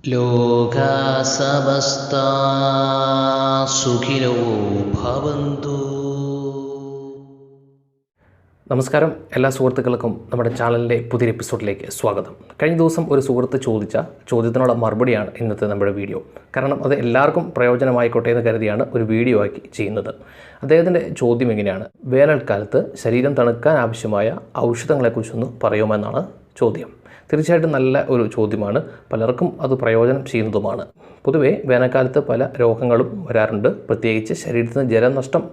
ലോകാ സമസ്താ സുഖിനോ ഭവന്തു. നമസ്കാരം, എല്ലാ സുഹൃത്തുക്കൾക്കും നമ്മുടെ ചാനലിൻ്റെ പുതിയൊരു എപ്പിസോഡിലേക്ക് സ്വാഗതം. കഴിഞ്ഞ ദിവസം ഒരു സുഹൃത്ത് ചോദിച്ച ചോദ്യത്തിനുള്ള മറുപടിയാണ് ഇന്നത്തെ നമ്മുടെ വീഡിയോ. കാരണം അത് എല്ലാവർക്കും പ്രയോജനമായിക്കോട്ടെ എന്ന് കരുതിയാണ് ഒരു വീഡിയോ ആക്കി ചെയ്യുന്നത്. അദ്ദേഹത്തിൻ്റെ ചോദ്യം എങ്ങനെയാണ്: വേനൽക്കാലത്ത് ശരീരം തണുക്കാൻ ആവശ്യമായ ഔഷധങ്ങളെക്കുറിച്ചൊന്ന് പറയുമെന്നാണ് ചോദ്യം. തീർച്ചയായിട്ടും നല്ല ഒരു ചോദ്യമാണ്, പലർക്കും അത് പ്രയോജനം ചെയ്യുന്നതുമാണ്. പൊതുവേ വേനൽക്കാലത്ത് പല രോഗങ്ങളും വരാറുണ്ട്. പ്രത്യേകിച്ച് ശരീരത്തിന് ജലനഷ്ടം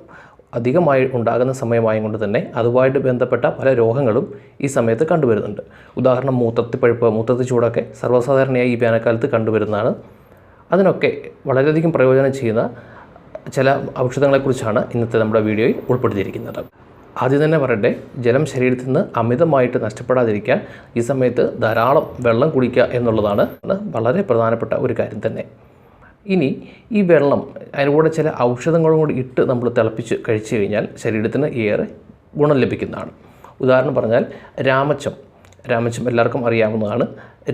അധികമായി ഉണ്ടാകുന്ന സമയമായതുകൊണ്ട് തന്നെ അതുമായിട്ട് ബന്ധപ്പെട്ട പല രോഗങ്ങളും ഈ സമയത്ത് കണ്ടുവരുന്നുണ്ട്. ഉദാഹരണം മൂത്രത്തിൽ പഴുപ്പ്, മൂത്രത്തിൽ ചൂടൊക്കെ സർവ്വസാധാരണയായി ഈ വേനൽക്കാലത്ത് കണ്ടുവരുന്നതാണ്. അതിനൊക്കെ വളരെയധികം പ്രയോജനം ചെയ്യുന്ന ചില ഔഷധങ്ങളെക്കുറിച്ചാണ് ഇന്നത്തെ നമ്മുടെ വീഡിയോയിൽ ഉൾപ്പെടുത്തിയിരിക്കുന്നത്. ആദ്യം തന്നെ പറയട്ടെ, ജലം ശരീരത്തിൽ നിന്ന് അമിതമായിട്ട് നഷ്ടപ്പെടാതിരിക്കാൻ ഈ സമയത്ത് ധാരാളം വെള്ളം കുടിക്കുക എന്നുള്ളതാണ് വളരെ പ്രധാനപ്പെട്ട ഒരു കാര്യം തന്നെ. ഇനി ഈ വെള്ളം അതിലൂടെ ചില ഔഷധങ്ങളും കൂടി ഇട്ട് നമ്മൾ തിളപ്പിച്ച് കഴിച്ചു കഴിഞ്ഞാൽ ശരീരത്തിന് ഏറെ ഗുണം ലഭിക്കുന്നതാണ്. ഉദാഹരണം പറഞ്ഞാൽ രാമച്ചം എല്ലാവർക്കും അറിയാവുന്നതാണ്.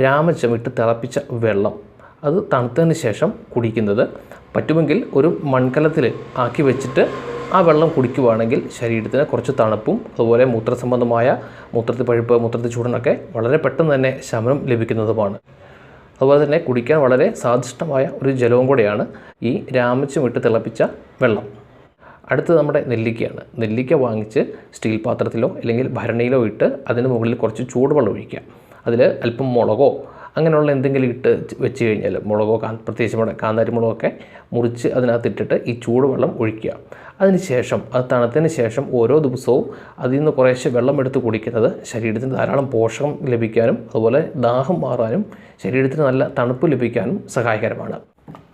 രാമച്ചം ഇട്ട് തിളപ്പിച്ച വെള്ളം അത് തണുത്തതിന് ശേഷം കുടിക്കുന്നത്, പറ്റുമെങ്കിൽ ഒരു മൺകലത്തിൽ ആക്കി വെച്ചിട്ട് ആ വെള്ളം കുടിക്കുകയാണെങ്കിൽ ശരീരത്തിന് കുറച്ച് തണുപ്പും അതുപോലെ മൂത്രസംബന്ധമായ മൂത്രത്തിൽ പഴുപ്പ്, മൂത്രത്തിൽ ചൂടിനൊക്കെ വളരെ പെട്ടെന്ന് തന്നെ ശമനം ലഭിക്കുന്നതുമാണ്. അതുപോലെ തന്നെ കുടിക്കാൻ വളരെ സ്വാദിഷ്ടമായ ഒരു ജലവും കൂടെയാണ് ഈ രാമച്ചം ഇട്ട് തിളപ്പിച്ച വെള്ളം. അടുത്തത് നമ്മുടെ നെല്ലിക്കയാണ്. നെല്ലിക്ക വാങ്ങിച്ച് സ്റ്റീൽ പാത്രത്തിലോ അല്ലെങ്കിൽ ഭരണിയിലോ ഇട്ട് അതിന് മുകളിൽ കുറച്ച് ചൂടുവെള്ളം ഒഴിക്കുക. അതിൽ അല്പം മുളകോ അങ്ങനെയുള്ള എന്തെങ്കിലും ഇട്ട് വെച്ച് കഴിഞ്ഞാൽ, മുളകോ പ്രത്യേകിച്ച് നമ്മുടെ കാന്താരി മുളകൊക്കെ മുറിച്ച് അതിനകത്തിട്ടിട്ട് ഈ ചൂടുവെള്ളം ഒഴിക്കുക. അതിനുശേഷം അത് തണുത്തതിന് ശേഷം ഓരോ ദിവസവും അതിൽ നിന്ന് കുറേശ്ശെ വെള്ളം എടുത്ത് കുടിക്കുന്നത് ശരീരത്തിന് ധാരാളം പോഷകം ലഭിക്കാനും അതുപോലെ ദാഹം മാറാനും ശരീരത്തിന് നല്ല തണുപ്പ് ലഭിക്കാനും സഹായകരമാണ്.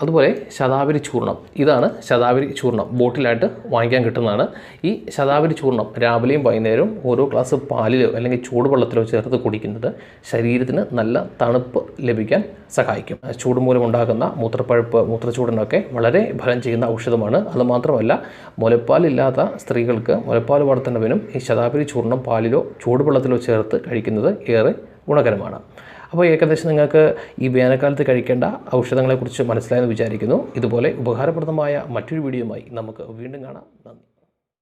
അതുപോലെ ശതാവരി ചൂർണം, ഇതാണ് ശതാവരി ചൂർണം. ബോട്ടിലായിട്ട് വാങ്ങിക്കാൻ കിട്ടുന്നതാണ്. ഈ ശതാവരി ചൂർണം രാവിലെയും വൈകുന്നേരവും ഓരോ ഗ്ലാസ് പാലിലോ അല്ലെങ്കിൽ ചൂടുവെള്ളത്തിലോ ചേർത്ത് കുടിക്കുന്നത് ശരീരത്തിന് നല്ല തണുപ്പ് ലഭിക്കാൻ സഹായിക്കും. ചൂട് മൂലം ഉണ്ടാകുന്ന മൂത്രപ്പഴുപ്പ്, മൂത്രച്ചൂടിനൊക്കെ വളരെ ഫലം ചെയ്യുന്ന ഔഷധമാണ്. അതുമാത്രമല്ല, മുലപ്പാലില്ലാത്ത സ്ത്രീകൾക്ക് മുലപ്പാൽ വളർത്തേണ്ടവനും ഈ ശതാവരി ചൂർണം പാലിലോ ചൂടുവെള്ളത്തിലോ ചേർത്ത് കഴിക്കുന്നത് ഏറെ ഗുണകരമാണ്. അപ്പോൾ ഏകദേശം നിങ്ങൾക്ക് ഈ വേനൽക്കാലത്ത് കഴിക്കേണ്ട ഔഷധങ്ങളെക്കുറിച്ച് മനസ്സിലായെന്ന് വിചാരിക്കുന്നു. ഇതുപോലെ ഉപകാരപ്രദമായ മറ്റൊരു വീഡിയോയുമായി നമുക്ക് വീണ്ടും കാണാം. നന്ദി.